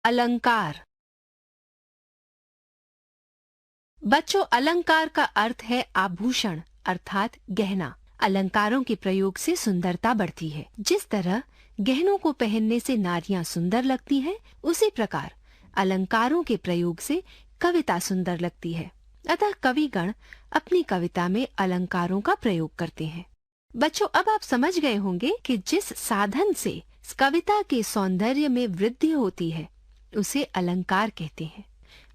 अलंकार। बच्चों, अलंकार का अर्थ है आभूषण अर्थात गहना। अलंकारों के प्रयोग से सुंदरता बढ़ती है। जिस तरह गहनों को पहनने से नारियां सुंदर लगती हैं, उसी प्रकार अलंकारों के प्रयोग से कविता सुंदर लगती है। अतः कविगण अपनी कविता में अलंकारों का प्रयोग करते हैं। बच्चों, अब आप समझ गए होंगे कि जिस साधन से कविता के सौंदर्य में वृद्धि होती है, उसे अलंकार कहते हैं।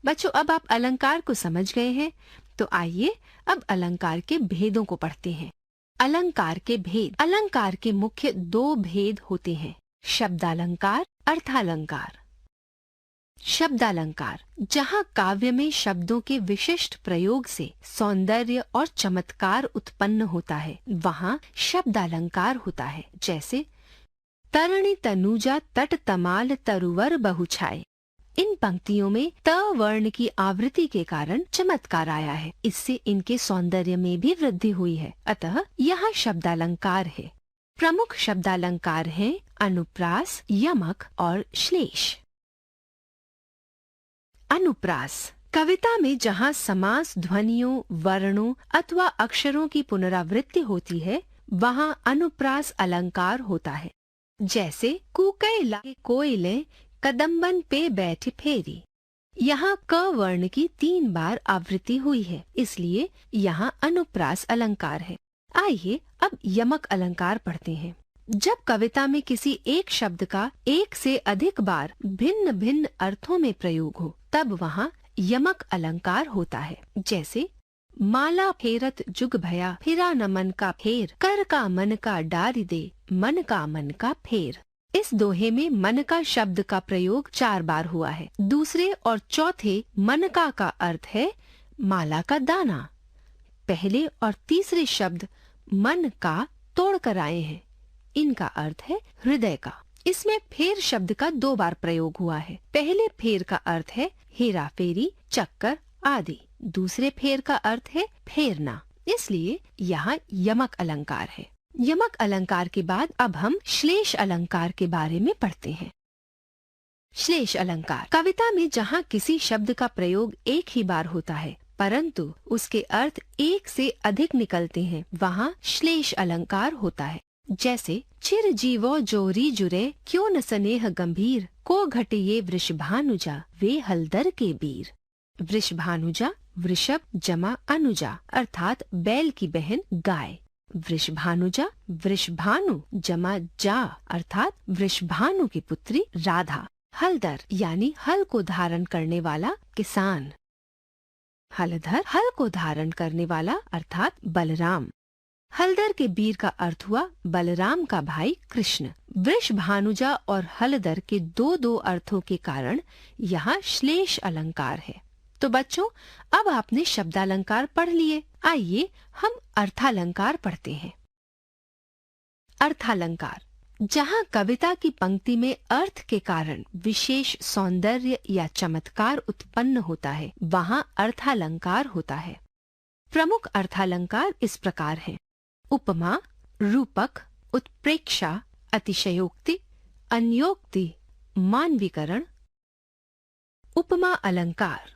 बच्चों, अब आप अलंकार को समझ गए हैं, तो आइए अब अलंकार के भेदों को पढ़ते हैं। अलंकार के भेद। अलंकार के मुख्य दो भेद होते हैं, शब्दालंकार, अर्थालंकार। शब्दालंकार, जहाँ काव्य में शब्दों के विशिष्ट प्रयोग से सौंदर्य और चमत्कार उत्पन्न होता है, वहाँ शब्दालंकार होता है। जैसे तरणी तनुजा तट तमाल तरुवर बहुछाए। इन पंक्तियों में त वर्ण की आवृत्ति के कारण चमत्कार आया है। इससे इनके सौंदर्य में भी वृद्धि हुई है। अतः यहाँ शब्दालंकार है। प्रमुख शब्दालंकार हैं अनुप्रास, यमक और श्लेष। अनुप्रास, कविता में जहाँ समास ध्वनियों, वर्णों अथवा अक्षरों की पुनरावृत्ति होती है, वहाँ अनुप्रास अलंकार होता है। जैसे कूकै लागे कोयले कदम्बन पे बैठी फेरी। यहाँ क वर्ण की 3 बार आवृत्ति हुई है, इसलिए यहाँ अनुप्रास अलंकार है। आइए अब यमक अलंकार पढ़ते हैं। जब कविता में किसी एक शब्द का एक से अधिक बार भिन्न भिन्न अर्थों में प्रयोग हो, तब वहाँ यमक अलंकार होता है। जैसे माला फेरत जुग भया, फिरा न मन का फेर, कर का मन का डारी दे, मन का फेर। इस दोहे में मन का शब्द का प्रयोग 4 बार हुआ है। दूसरे और चौथे मन का अर्थ है माला का दाना। पहले और तीसरे शब्द मन का तोड़ कर आए हैं। इनका अर्थ है हृदय का। इसमें फेर शब्द का 2 बार प्रयोग हुआ है। पहले फेर का अर्थ है हेरा फेरी, चक्कर आदि। दूसरे फेर का अर्थ है फेरना। इसलिए यहाँ यमक अलंकार है। यमक अलंकार के बाद अब हम श्लेष अलंकार के बारे में पढ़ते हैं। श्लेष अलंकार, कविता में जहाँ किसी शब्द का प्रयोग एक ही बार होता है, परंतु उसके अर्थ एक से अधिक निकलते हैं, वहाँ श्लेष अलंकार होता है। जैसे चिर जीवो जोरी जुरे, क्यों न स्नेह गंभीर, को घटिये वृषभानुजा, वे हलदर के बीर। वृषभानुजा वृषभ जमा अनुजा अर्थात बैल की बहन गाय। वृषभानुजा वृषभानु जमा जा अर्थात वृषभानु की पुत्री राधा। हलदर यानी हल को धारण करने वाला किसान। हलधर हल को धारण करने वाला अर्थात बलराम। हलदर के बीर का अर्थ हुआ बलराम का भाई कृष्ण। वृषभानुजा और हलदर के 2 अर्थों के कारण यहाँ श्लेष अलंकार है। तो बच्चों, अब आपने शब्दालंकार पढ़ लिए। आइए हम अर्थालंकार पढ़ते हैं। अर्थालंकार, जहाँ कविता की पंक्ति में अर्थ के कारण विशेष सौंदर्य या चमत्कार उत्पन्न होता है, वहाँ अर्थालंकार होता है। प्रमुख अर्थालंकार इस प्रकार हैं: उपमा, रूपक, उत्प्रेक्षा, अतिशयोक्ति, अन्योक्ति, मानवीकरण। उपमा अलंकार,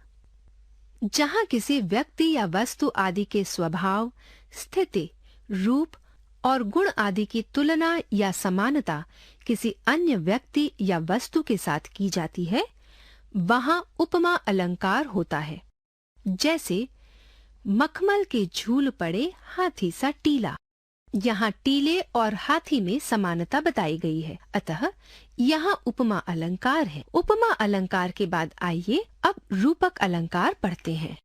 जहाँ किसी व्यक्ति या वस्तु आदि के स्वभाव, स्थिति, रूप और गुण आदि की तुलना या समानता किसी अन्य व्यक्ति या वस्तु के साथ की जाती है, वहाँ उपमा अलंकार होता है। जैसे मखमल के झूल पड़े हाथी सा टीला। यहाँ टीले और हाथी में समानता बताई गई है, अतः यहाँ उपमा अलंकार है। उपमा अलंकार के बाद आइए अब रूपक अलंकार पढ़ते हैं।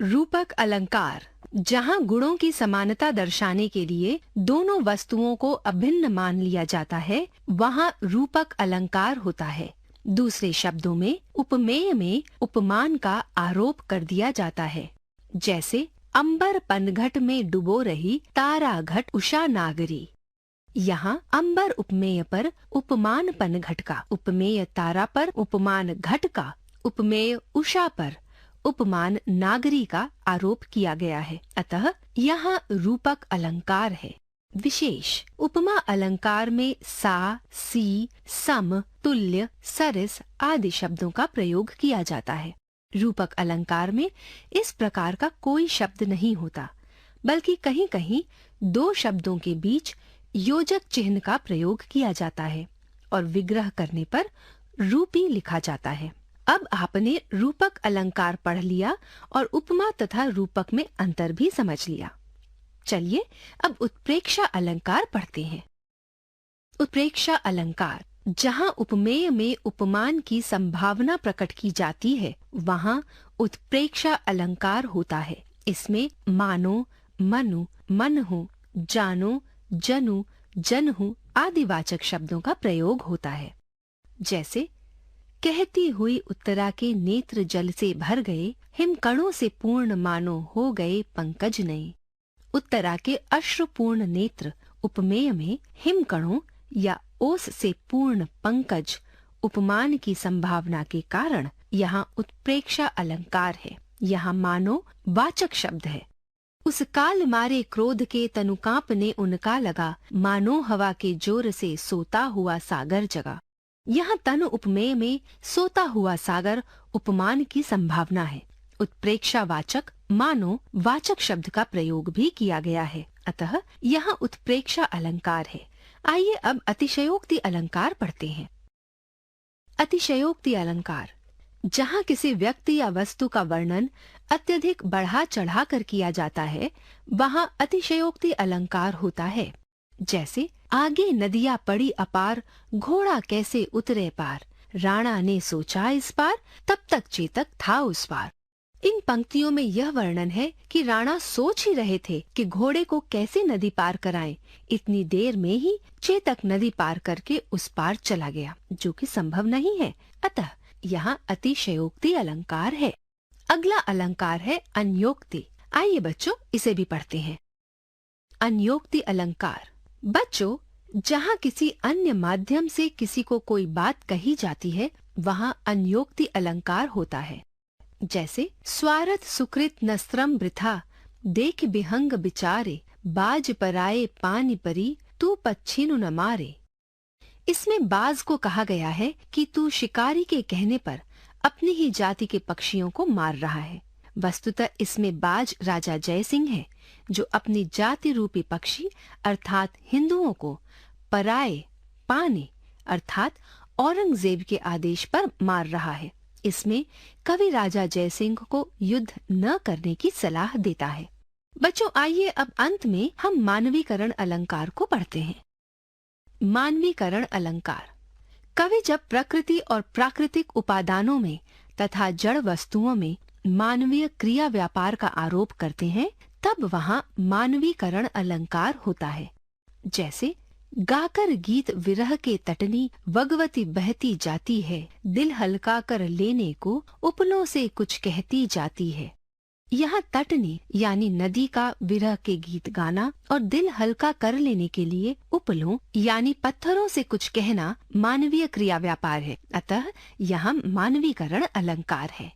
रूपक अलंकार, जहाँ गुणों की समानता दर्शाने के लिए दोनों वस्तुओं को अभिन्न मान लिया जाता है, वहाँ रूपक अलंकार होता है। दूसरे शब्दों में उपमेय में उपमान का आरोप कर दिया जाता है। जैसे अंबर पनघट में डुबो रही, तारा घट उषा नागरी। यहाँ अंबर उपमेय पर उपमान पनघट का, उपमेय तारा पर उपमान घट का, उपमेय उषा पर उपमान नागरी का आरोप किया गया है। अतः यहाँ रूपक अलंकार है। विशेष उपमा अलंकार में सा, सी, सम, तुल्य, सरिस आदि शब्दों का प्रयोग किया जाता है। रूपक अलंकार में इस प्रकार का कोई शब्द नहीं होता, बल्कि कहीं कहीं दो शब्दों के बीच योजक चिन्ह का प्रयोग किया जाता है और विग्रह करने पर रूपी लिखा जाता है। अब आपने रूपक अलंकार पढ़ लिया और उपमा तथा रूपक में अंतर भी समझ लिया। चलिए अब उत्प्रेक्षा अलंकार पढ़ते हैं। उत्प्रेक्षा अलंकार जहाँ उपमेय में उपमान की संभावना प्रकट की जाती है, वहाँ उत्प्रेक्षा अलंकार होता है। इसमें मानो, मनु, मनहु, जानो, जनु, जनहु आदि वाचक शब्दों का प्रयोग होता है। जैसे कहती हुई उत्तरा के नेत्र जल से भर गए, हिमकणों से पूर्ण मानो हो गए पंकज नए। उत्तरा के अश्रुपूर्ण नेत्र उपमेय में हिमकणों या ओस से पूर्ण पंकज उपमान की संभावना के कारण यहाँ उत्प्रेक्षा अलंकार है। यहाँ मानो वाचक शब्द है। उस काल मारे क्रोध के तनु कांपने उनका लगा, मानो हवा के जोर से सोता हुआ सागर जगा। यहाँ तनु उपमेय में सोता हुआ सागर उपमान की संभावना है। उत्प्रेक्षा वाचक मानो वाचक शब्द का प्रयोग भी किया गया है, अतः यहाँ उत्प्रेक्षा अलंकार है। आइए अब अतिशयोक्ति अलंकार पढ़ते हैं। अतिशयोक्ति अलंकार जहाँ किसी व्यक्ति या वस्तु का वर्णन अत्यधिक बढ़ा चढ़ाकर किया जाता है, वहाँ अतिशयोक्ति अलंकार होता है। जैसे आगे नदियाँ पड़ी अपार, घोड़ा कैसे उतरे पार, राणा ने सोचा इस पार, तब तक चेतक था उस पार। इन पंक्तियों में यह वर्णन है कि राणा सोच ही रहे थे कि घोड़े को कैसे नदी पार कराएं। इतनी देर में ही चेतक नदी पार करके उस पार चला गया, जो कि संभव नहीं है। अतः यहाँ अतिशयोक्ति अलंकार है। अगला अलंकार है अन्योक्ति। आइए बच्चों इसे भी पढ़ते हैं। अन्योक्ति अलंकार बच्चों जहाँ किसी अन्य माध्यम से किसी को कोई बात कही जाती है, वहाँ अन्योक्ति अलंकार होता है। जैसे स्वार्थ सुकृत नस्त्रम वृथा, देख बिहंग बिचारे, बाज पराए पानी परी, तू पच्छिनु न मारे। इसमें बाज को कहा गया है कि तू शिकारी के कहने पर अपनी ही जाति के पक्षियों को मार रहा है। वस्तुतः इसमें बाज राजा जयसिंह है, जो अपनी जाति रूपी पक्षी अर्थात हिंदुओं को पराए पाने अर्थात औरंगजेब के आदेश पर मार रहा है। इसमें कवि राजा जयसिंह को युद्ध न करने की सलाह देता है। बच्चों आइए अब अंत में हम मानवीकरण अलंकार को पढ़ते हैं। मानवीकरण अलंकार कवि जब प्रकृति और प्राकृतिक उपादानों में तथा जड़ वस्तुओं में मानवीय क्रिया व्यापार का आरोप करते हैं, तब वहाँ मानवीकरण अलंकार होता है। जैसे गाकर गीत विरह के तटनी, वगवती बहती जाती है, दिल हल्का कर लेने को उपलों से कुछ कहती जाती है। यहाँ तटनी यानी नदी का विरह के गीत गाना और दिल हल्का कर लेने के लिए उपलों यानी पत्थरों से कुछ कहना मानवीय क्रिया व्यापार है, अतः यहाँ मानवीकरण अलंकार है।